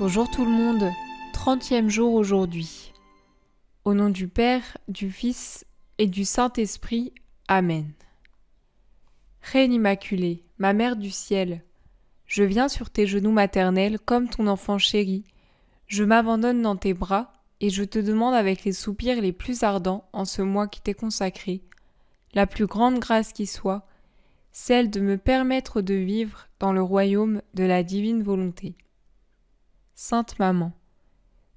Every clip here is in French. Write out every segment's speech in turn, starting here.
Bonjour tout le monde, 30e jour aujourd'hui. Au nom du Père, du Fils et du Saint-Esprit, Amen. Reine Immaculée, ma Mère du ciel, je viens sur tes genoux maternels comme ton enfant chéri, je m'abandonne dans tes bras et je te demande avec les soupirs les plus ardents en ce mois qui t'est consacré, la plus grande grâce qui soit, celle de me permettre de vivre dans le royaume de la divine volonté. Sainte Maman,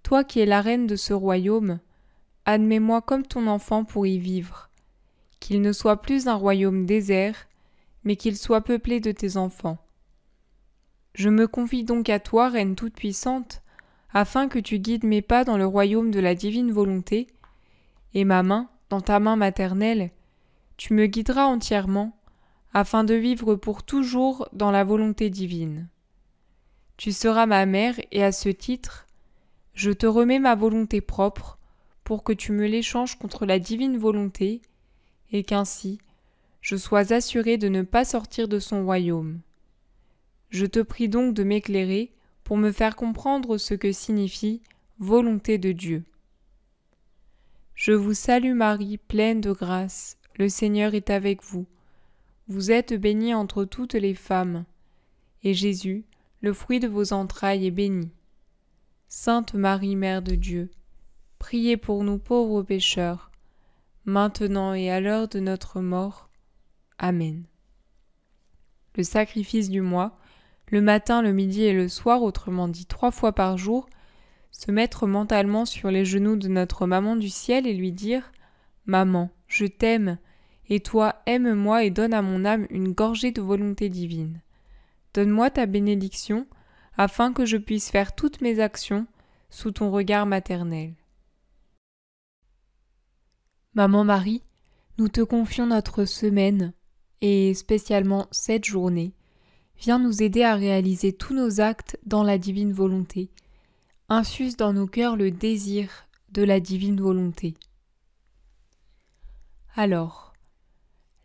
toi qui es la reine de ce royaume, admets-moi comme ton enfant pour y vivre, qu'il ne soit plus un royaume désert, mais qu'il soit peuplé de tes enfants. Je me confie donc à toi, Reine toute-puissante, afin que tu guides mes pas dans le royaume de la divine volonté, et ma main, dans ta main maternelle, tu me guideras entièrement, afin de vivre pour toujours dans la volonté divine. Tu seras ma mère et à ce titre, je te remets ma volonté propre pour que tu me l'échanges contre la divine volonté et qu'ainsi je sois assurée de ne pas sortir de son royaume. Je te prie donc de m'éclairer pour me faire comprendre ce que signifie volonté de Dieu. Je vous salue Marie, pleine de grâce, le Seigneur est avec vous. Vous êtes bénie entre toutes les femmes, et Jésus, le fruit de vos entrailles, est béni. Sainte Marie, Mère de Dieu, priez pour nous pauvres pécheurs, maintenant et à l'heure de notre mort. Amen. Le sacrifice du mois, le matin, le midi et le soir, autrement dit 3 fois par jour, se mettre mentalement sur les genoux de notre Maman du ciel et lui dire « Maman, je t'aime, et toi aime-moi et donne à mon âme une gorgée de volonté divine. Donne-moi ta bénédiction, afin que je puisse faire toutes mes actions sous ton regard maternel. » Maman Marie, nous te confions notre semaine, et spécialement cette journée. Viens nous aider à réaliser tous nos actes dans la divine volonté. Infuse dans nos cœurs le désir de la divine volonté. Alors,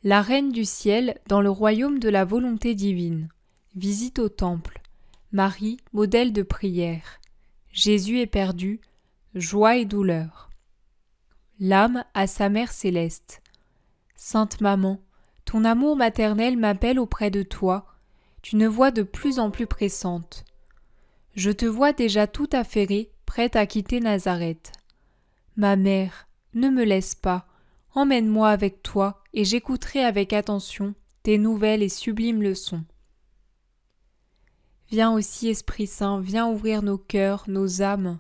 la Reine du ciel dans le royaume de la volonté divine. Visite au temple. Marie, modèle de prière. Jésus est perdu. Joie et douleur. L'âme à sa mère céleste. Sainte Maman, ton amour maternel m'appelle auprès de toi, d'une voix de plus en plus pressante. Je te vois déjà tout affairée, prête à quitter Nazareth. Ma mère, ne me laisse pas, emmène-moi avec toi et j'écouterai avec attention tes nouvelles et sublimes leçons. Viens aussi, Esprit Saint, viens ouvrir nos cœurs, nos âmes,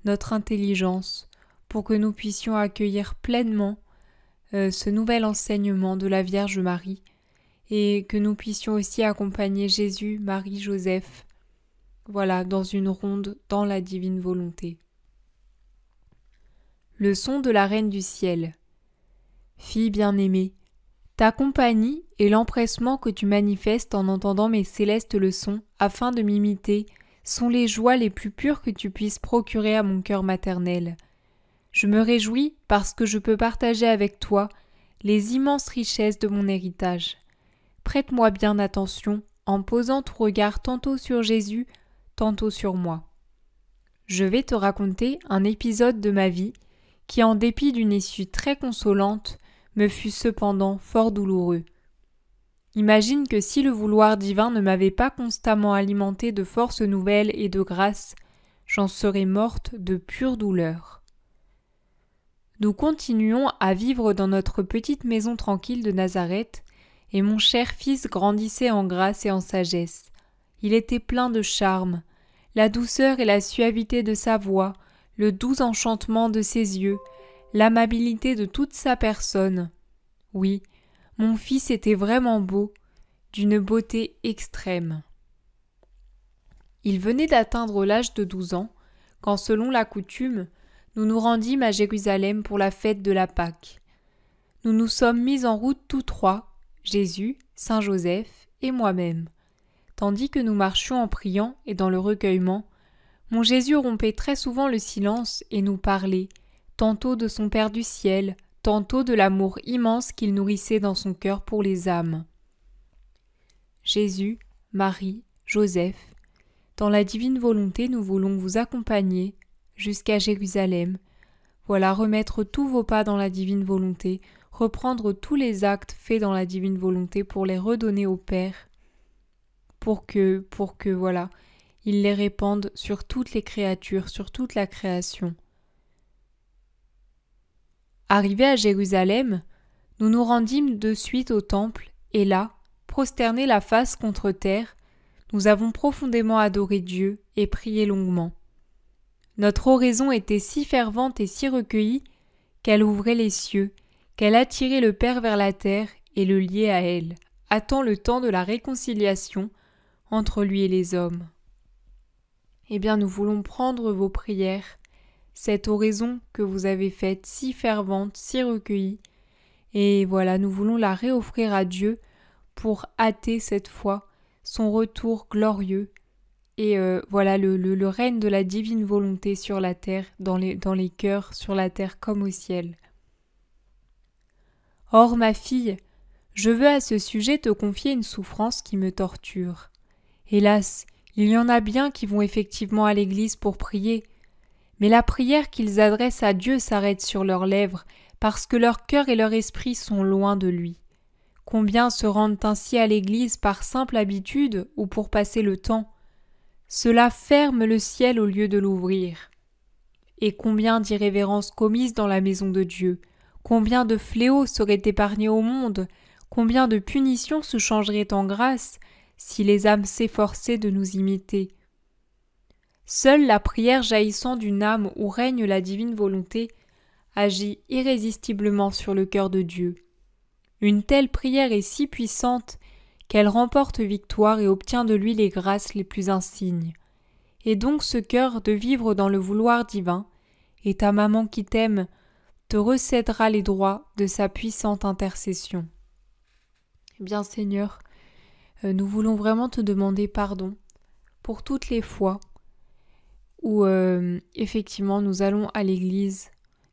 notre intelligence, pour que nous puissions accueillir pleinement ce nouvel enseignement de la Vierge Marie et que nous puissions aussi accompagner Jésus, Marie, Joseph, dans une ronde dans la divine volonté. Leçon de la Reine du ciel. Fille bien-aimée, ta compagnie et l'empressement que tu manifestes en entendant mes célestes leçons afin de m'imiter sont les joies les plus pures que tu puisses procurer à mon cœur maternel. Je me réjouis parce que je peux partager avec toi les immenses richesses de mon héritage. Prête-moi bien attention en posant ton regard tantôt sur Jésus, tantôt sur moi. Je vais te raconter un épisode de ma vie qui, en dépit d'une issue très consolante, me fut cependant fort douloureux. Imagine que si le vouloir divin ne m'avait pas constamment alimenté de forces nouvelles et de grâce, j'en serais morte de pure douleur. Nous continuons à vivre dans notre petite maison tranquille de Nazareth, et mon cher fils grandissait en grâce et en sagesse. Il était plein de charme, la douceur et la suavité de sa voix, le doux enchantement de ses yeux, l'amabilité de toute sa personne. Oui, mon fils était vraiment beau, d'une beauté extrême. Il venait d'atteindre l'âge de 12 ans, quand selon la coutume, nous nous rendîmes à Jérusalem pour la fête de la Pâque. Nous nous sommes mis en route tous trois, Jésus, Saint Joseph et moi-même. Tandis que nous marchions en priant et dans le recueillement, mon Jésus rompait très souvent le silence et nous parlait, tantôt de son Père du ciel, tantôt de l'amour immense qu'il nourrissait dans son cœur pour les âmes. Jésus, Marie, Joseph, dans la divine volonté, nous voulons vous accompagner jusqu'à Jérusalem. Voilà, remettre tous vos pas dans la divine volonté, reprendre tous les actes faits dans la divine volonté pour les redonner au Père, pour que voilà, il les répande sur toutes les créatures, sur toute la création. Arrivés à Jérusalem, nous nous rendîmes de suite au temple, et là, prosternés la face contre terre, nous avons profondément adoré Dieu et prié longuement. Notre oraison était si fervente et si recueillie qu'elle ouvrait les cieux, qu'elle attirait le Père vers la terre et le liait à elle, attend le temps de la réconciliation entre lui et les hommes. Eh bien, nous voulons prendre vos prières, cette oraison que vous avez faite si fervente, si recueillie, et voilà, nous voulons la réoffrir à Dieu pour hâter cette fois son retour glorieux et voilà le règne de la divine volonté sur la terre, dans les cœurs, sur la terre comme au ciel. Or, ma fille, je veux à ce sujet te confier une souffrance qui me torture. Hélas, il y en a bien qui vont effectivement à l'église pour prier, mais la prière qu'ils adressent à Dieu s'arrête sur leurs lèvres parce que leur cœur et leur esprit sont loin de lui. Combien se rendent ainsi à l'église par simple habitude ou pour passer le temps? Cela ferme le ciel au lieu de l'ouvrir. Et combien d'irrévérences commises dans la maison de Dieu, combien de fléaux seraient épargnés au monde, combien de punitions se changeraient en grâce si les âmes s'efforçaient de nous imiter. Seule la prière jaillissant d'une âme où règne la divine volonté agit irrésistiblement sur le cœur de Dieu. Une telle prière est si puissante qu'elle remporte victoire et obtient de lui les grâces les plus insignes. Et donc ce cœur de vivre dans le vouloir divin, et ta maman qui t'aime te recèdera les droits de sa puissante intercession. Eh bien Seigneur, nous voulons vraiment te demander pardon pour toutes les fois où effectivement nous allons à l'église,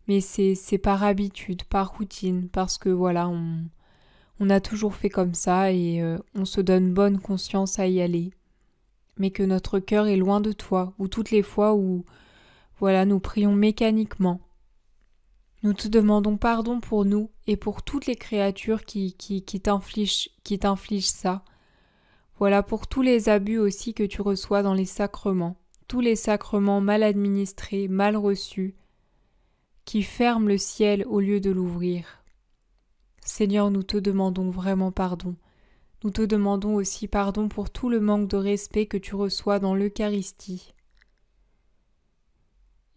mais c'est par habitude, par routine, parce que voilà, on a toujours fait comme ça et on se donne bonne conscience à y aller. Mais que notre cœur est loin de toi, ou toutes les fois où voilà, nous prions mécaniquement. Nous te demandons pardon pour nous et pour toutes les créatures qui t'infligent ça. Voilà, pour tous les abus aussi que tu reçois dans les sacrements, tous les sacrements mal administrés, mal reçus, qui ferment le ciel au lieu de l'ouvrir. Seigneur, nous te demandons vraiment pardon. Nous te demandons aussi pardon pour tout le manque de respect que tu reçois dans l'Eucharistie.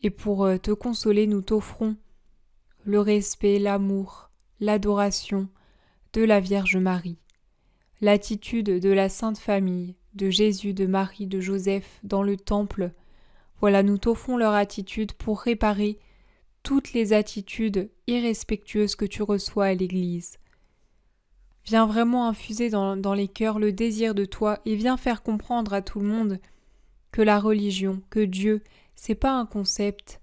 Et pour te consoler, nous t'offrons le respect, l'amour, l'adoration de la Vierge Marie, l'attitude de la Sainte Famille, de Jésus, de Marie, de Joseph dans le temple. Voilà, nous t'offrons leur attitude pour réparer toutes les attitudes irrespectueuses que tu reçois à l'Église. Viens vraiment infuser dans les cœurs le désir de toi et viens faire comprendre à tout le monde que la religion, que Dieu, c'est pas un concept,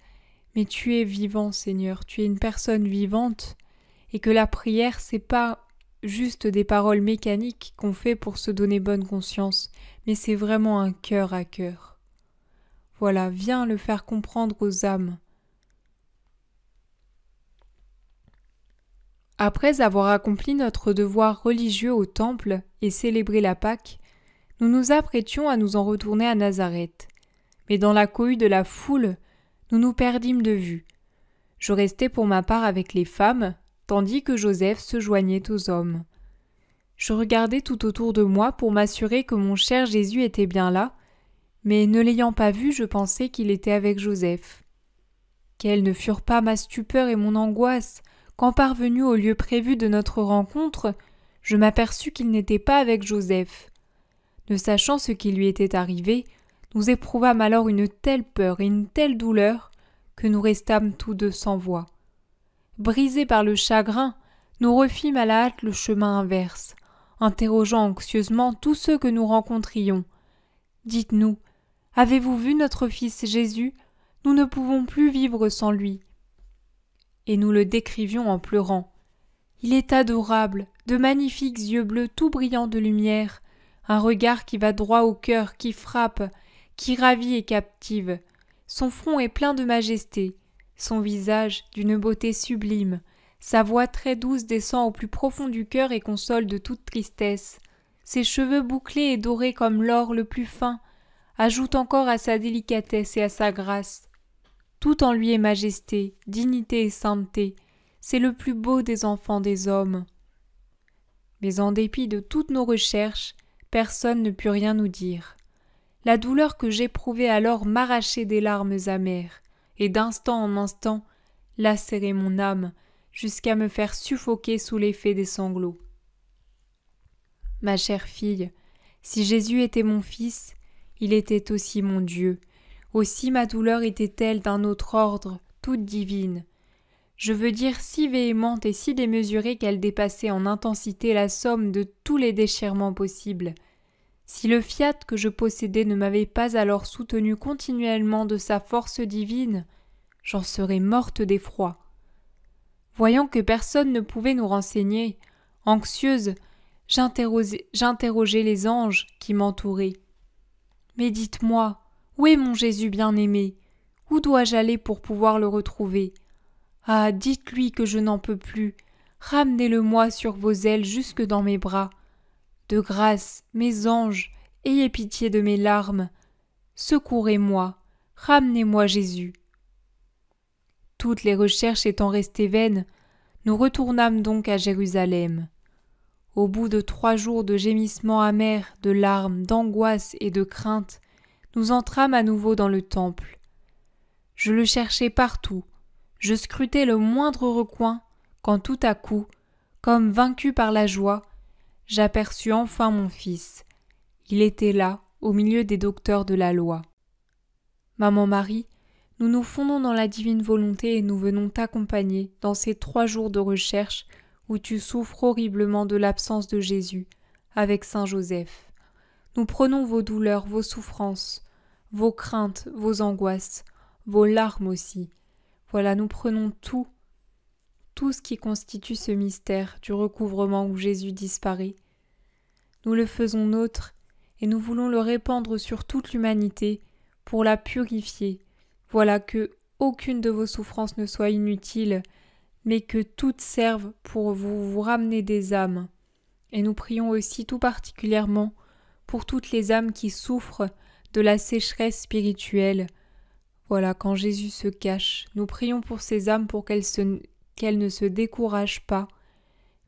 mais tu es vivant, Seigneur, tu es une personne vivante et que la prière, c'est pas juste des paroles mécaniques qu'on fait pour se donner bonne conscience, mais c'est vraiment un cœur à cœur. Voilà, viens le faire comprendre aux âmes. Après avoir accompli notre devoir religieux au temple et célébré la Pâque, nous nous apprêtions à nous en retourner à Nazareth. Mais dans la cohue de la foule, nous nous perdîmes de vue. Je restai pour ma part avec les femmes, tandis que Joseph se joignait aux hommes. Je regardais tout autour de moi pour m'assurer que mon cher Jésus était bien là, mais ne l'ayant pas vu, je pensais qu'il était avec Joseph. Quelles ne furent pas ma stupeur et mon angoisse quand parvenu au lieu prévu de notre rencontre, je m'aperçus qu'il n'était pas avec Joseph. Ne sachant ce qui lui était arrivé, nous éprouvâmes alors une telle peur et une telle douleur que nous restâmes tous deux sans voix. Brisés par le chagrin, nous refîmes à la hâte le chemin inverse, interrogeant anxieusement tous ceux que nous rencontrions. « Dites-nous, avez-vous vu notre fils Jésus ? Nous ne pouvons plus vivre sans lui. » Et nous le décrivions en pleurant. Il est adorable, de magnifiques yeux bleus tout brillants de lumière, un regard qui va droit au cœur, qui frappe, qui ravit et captive. Son front est plein de majesté, son visage d'une beauté sublime, sa voix très douce descend au plus profond du cœur et console de toute tristesse. Ses cheveux bouclés et dorés comme l'or le plus fin ajoutent encore à sa délicatesse et à sa grâce. Tout en lui est majesté, dignité et sainteté. C'est le plus beau des enfants des hommes. Mais en dépit de toutes nos recherches, personne ne put rien nous dire. La douleur que j'éprouvais alors m'arrachait des larmes amères, et d'instant en instant lacérait mon âme, jusqu'à me faire suffoquer sous l'effet des sanglots. Ma chère fille, si Jésus était mon fils, il était aussi mon Dieu. Aussi ma douleur était-elle d'un autre ordre, toute divine. Je veux dire si véhémente et si démesurée qu'elle dépassait en intensité la somme de tous les déchirements possibles. Si le fiat que je possédais ne m'avait pas alors soutenu continuellement de sa force divine, j'en serais morte d'effroi. Voyant que personne ne pouvait nous renseigner, anxieuse, j'interrogeai les anges qui m'entouraient. Mais dites-moi, où est mon Jésus bien-aimé? Où dois-je aller pour pouvoir le retrouver? Ah, dites-lui que je n'en peux plus. Ramenez-le-moi sur vos ailes jusque dans mes bras. De grâce, mes anges, ayez pitié de mes larmes. Secourez-moi, ramenez-moi Jésus. Toutes les recherches étant restées vaines, nous retournâmes donc à Jérusalem. Au bout de 3 jours de gémissements amers, de larmes, d'angoisse et de crainte, nous entrâmes à nouveau dans le temple. Je le cherchai partout, je scrutai le moindre recoin, quand tout à coup, comme vaincu par la joie, j'aperçus enfin mon fils. Il était là, au milieu des docteurs de la loi. Maman Marie, nous nous fondons dans la divine volonté et nous venons t'accompagner dans ces 3 jours de recherche où tu souffres horriblement de l'absence de Jésus, avec Saint Joseph. Nous prenons vos douleurs, vos souffrances, vos craintes, vos angoisses, vos larmes aussi. Voilà, nous prenons tout ce qui constitue ce mystère du recouvrement où Jésus disparaît. Nous le faisons nôtre et nous voulons le répandre sur toute l'humanité pour la purifier. Voilà, que aucune de vos souffrances ne soit inutile, mais que toutes servent pour vous ramener des âmes. Et nous prions aussi tout particulièrement pour toutes les âmes qui souffrent de la sécheresse spirituelle. Voilà, quand Jésus se cache, nous prions pour ces âmes pour qu'elles ne se découragent pas,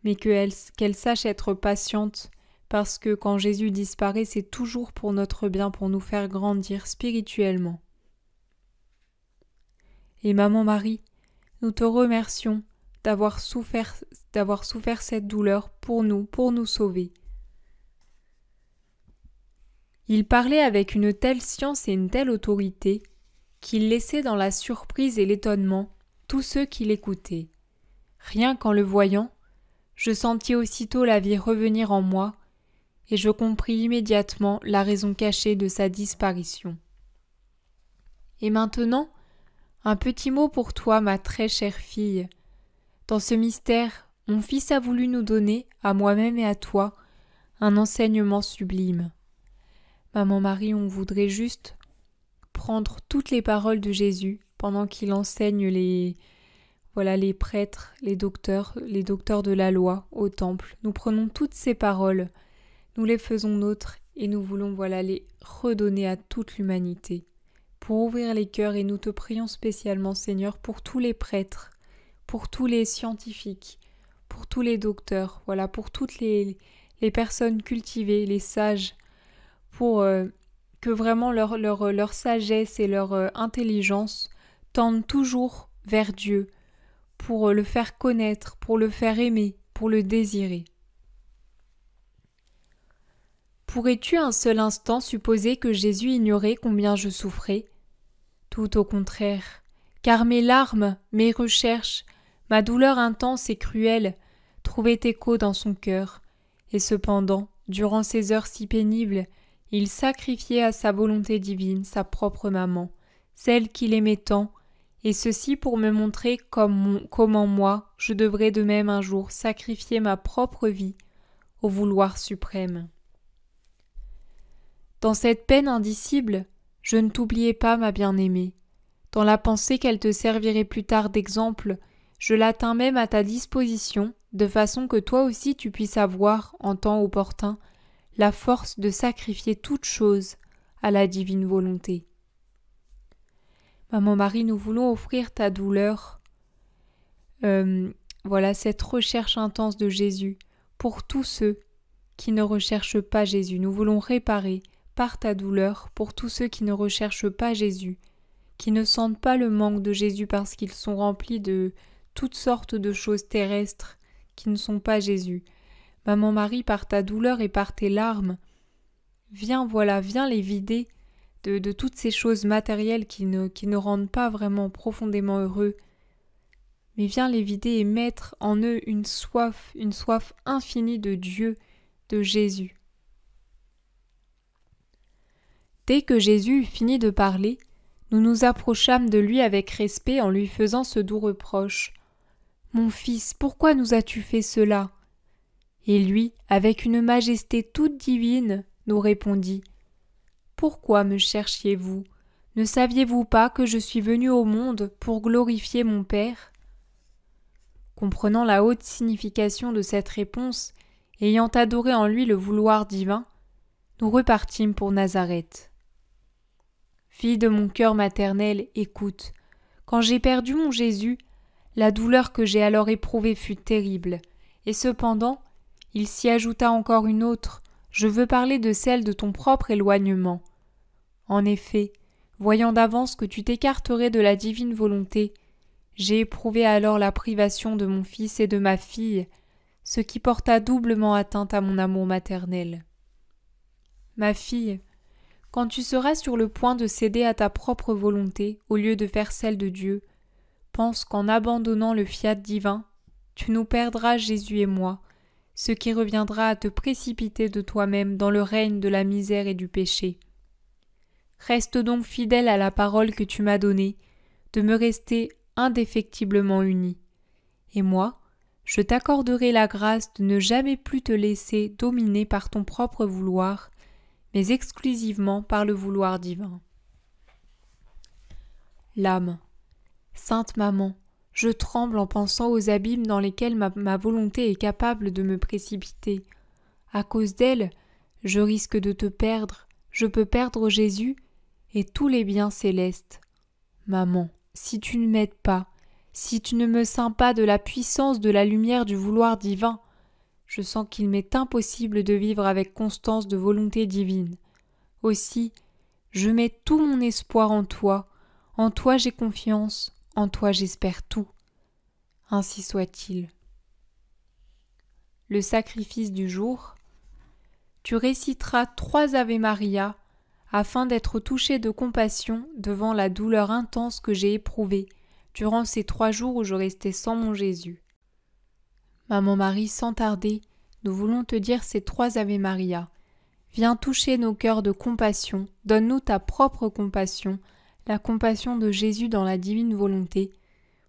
mais qu'elles sachent être patientes, parce que quand Jésus disparaît, c'est toujours pour notre bien, pour nous faire grandir spirituellement. Et Maman Marie, nous te remercions d'avoir souffert cette douleur pour nous sauver. Il parlait avec une telle science et une telle autorité qu'il laissait dans la surprise et l'étonnement tous ceux qui l'écoutaient. Rien qu'en le voyant, je sentis aussitôt la vie revenir en moi, et je compris immédiatement la raison cachée de sa disparition. Et maintenant, un petit mot pour toi, ma très chère fille. Dans ce mystère, mon Fils a voulu nous donner, à moi-même et à toi, un enseignement sublime. Maman Marie, on voudrait juste prendre toutes les paroles de Jésus pendant qu'il enseigne les prêtres, les docteurs de la loi au temple. Nous prenons toutes ces paroles, nous les faisons nôtres et nous voulons les redonner à toute l'humanité. Pour ouvrir les cœurs, et nous te prions spécialement, Seigneur, pour tous les prêtres, pour tous les scientifiques, pour tous les docteurs, pour toutes les personnes cultivées, les sages, pour que vraiment leur sagesse et leur intelligence tendent toujours vers Dieu, pour le faire connaître, pour le faire aimer, pour le désirer. Pourrais-tu un seul instant supposer que Jésus ignorait combien je souffrais? Tout au contraire, car mes larmes, mes recherches, ma douleur intense et cruelle trouvaient écho dans son cœur, et cependant, durant ces heures si pénibles, il sacrifiait à sa volonté divine sa propre maman, celle qu'il aimait tant, et ceci pour me montrer comment moi, je devrais de même un jour sacrifier ma propre vie au vouloir suprême. Dans cette peine indicible, Je ne t'oubliais pas, ma bien-aimée. Dans la pensée qu'elle te servirait plus tard d'exemple, je la tins même à ta disposition, de façon que toi aussi tu puisses avoir, en temps opportun, la force de sacrifier toute chose à la divine volonté. Maman Marie, nous voulons offrir ta douleur, voilà cette recherche intense de Jésus, pour tous ceux qui ne recherchent pas Jésus. Nous voulons réparer par ta douleur pour tous ceux qui ne recherchent pas Jésus, qui ne sentent pas le manque de Jésus parce qu'ils sont remplis de toutes sortes de choses terrestres qui ne sont pas Jésus. Maman Marie, par ta douleur et par tes larmes, viens les vider de toutes ces choses matérielles qui ne rendent pas vraiment profondément heureux, mais viens les vider et mettre en eux une soif infinie de Dieu, de Jésus. Dès que Jésus eut fini de parler, nous nous approchâmes de lui avec respect en lui faisant ce doux reproche. « Mon fils, pourquoi nous as-tu fait cela ?» Et lui, avec une majesté toute divine, nous répondit « Pourquoi me cherchiez-vous ? Ne saviez-vous pas que je suis venu au monde pour glorifier mon Père ?» Comprenant la haute signification de cette réponse, ayant adoré en lui le vouloir divin, nous repartîmes pour Nazareth. Fille de mon cœur maternel, écoute. Quand j'ai perdu mon Jésus, la douleur que j'ai alors éprouvée fut terrible, et cependant, il s'y ajouta encore une autre, je veux parler de celle de ton propre éloignement. En effet, voyant d'avance que tu t'écarterais de la divine volonté, j'ai éprouvé alors la privation de mon fils et de ma fille, ce qui porta doublement atteinte à mon amour maternel. Ma fille, quand tu seras sur le point de céder à ta propre volonté au lieu de faire celle de Dieu, pense qu'en abandonnant le fiat divin, tu nous perdras Jésus et moi, ce qui reviendra à te précipiter de toi-même dans le règne de la misère et du péché. Reste donc fidèle à la parole que tu m'as donnée, de me rester indéfectiblement unie. Et moi, je t'accorderai la grâce de ne jamais plus te laisser dominer par ton propre vouloir, mais exclusivement par le vouloir divin. L'âme. Sainte Maman, je tremble en pensant aux abîmes dans lesquels ma volonté est capable de me précipiter. À cause d'elle, je risque de te perdre, je peux perdre Jésus et tous les biens célestes. Maman, si tu ne m'aides pas, si tu ne me ceins pas de la puissance de la lumière du vouloir divin, je sens qu'il m'est impossible de vivre avec constance de volonté divine. Aussi, je mets tout mon espoir en toi j'ai confiance, en toi j'espère tout. Ainsi soit-il. Le sacrifice du jour. Tu réciteras 3 Ave Maria afin d'être touché de compassion devant la douleur intense que j'ai éprouvée durant ces 3 jours où je restais sans mon Jésus. Maman Marie, sans tarder, nous voulons te dire ces 3 Ave Maria. Viens toucher nos cœurs de compassion, donne-nous ta propre compassion, la compassion de Jésus dans la divine volonté,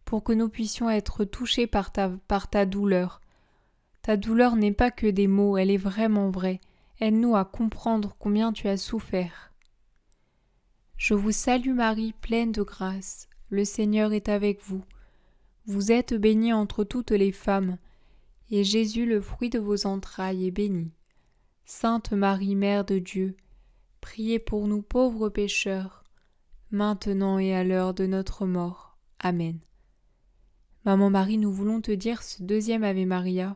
pour que nous puissions être touchés par ta douleur. Ta douleur n'est pas que des mots, elle est vraiment vraie. Aide-nous à comprendre combien tu as souffert. Je vous salue Marie, pleine de grâce. Le Seigneur est avec vous. Vous êtes bénie entre toutes les femmes, et Jésus, le fruit de vos entrailles, est béni. Sainte Marie, Mère de Dieu, priez pour nous pauvres pécheurs, maintenant et à l'heure de notre mort. Amen. Maman Marie, nous voulons te dire ce 2e Ave Maria,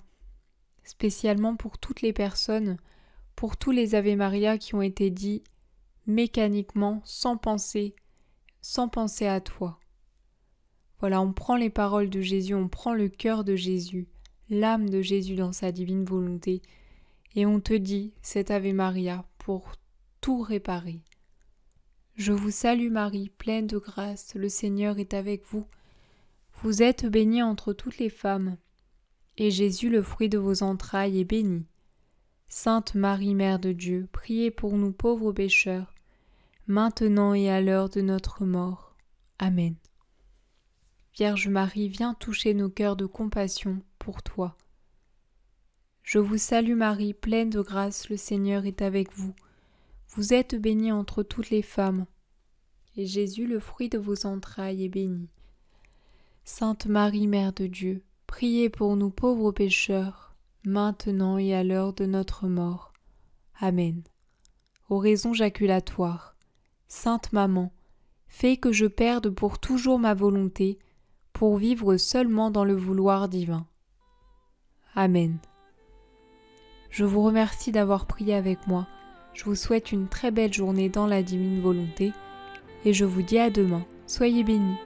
spécialement pour toutes les personnes, pour tous les Ave Maria qui ont été dits mécaniquement, sans penser à toi. Voilà, on prend les paroles de Jésus, on prend le cœur de Jésus, l'âme de Jésus dans sa divine volonté, et on te dit cet Ave Maria pour tout réparer. Je vous salue Marie, pleine de grâce, le Seigneur est avec vous. Vous êtes bénie entre toutes les femmes, et Jésus, le fruit de vos entrailles, est béni. Sainte Marie, Mère de Dieu, priez pour nous pauvres pécheurs, maintenant et à l'heure de notre mort. Amen. Vierge Marie, viens toucher nos cœurs de compassion pour toi. Je vous salue Marie, pleine de grâce, le Seigneur est avec vous. Vous êtes bénie entre toutes les femmes, et Jésus, le fruit de vos entrailles, est béni. Sainte Marie, Mère de Dieu, priez pour nous pauvres pécheurs, maintenant et à l'heure de notre mort. Amen. Oraison jaculatoire. Sainte Maman, fais que je perde pour toujours ma volonté, pour vivre seulement dans le vouloir divin. Amen. Je vous remercie d'avoir prié avec moi. Je vous souhaite une très belle journée dans la divine volonté et je vous dis à demain. Soyez bénis.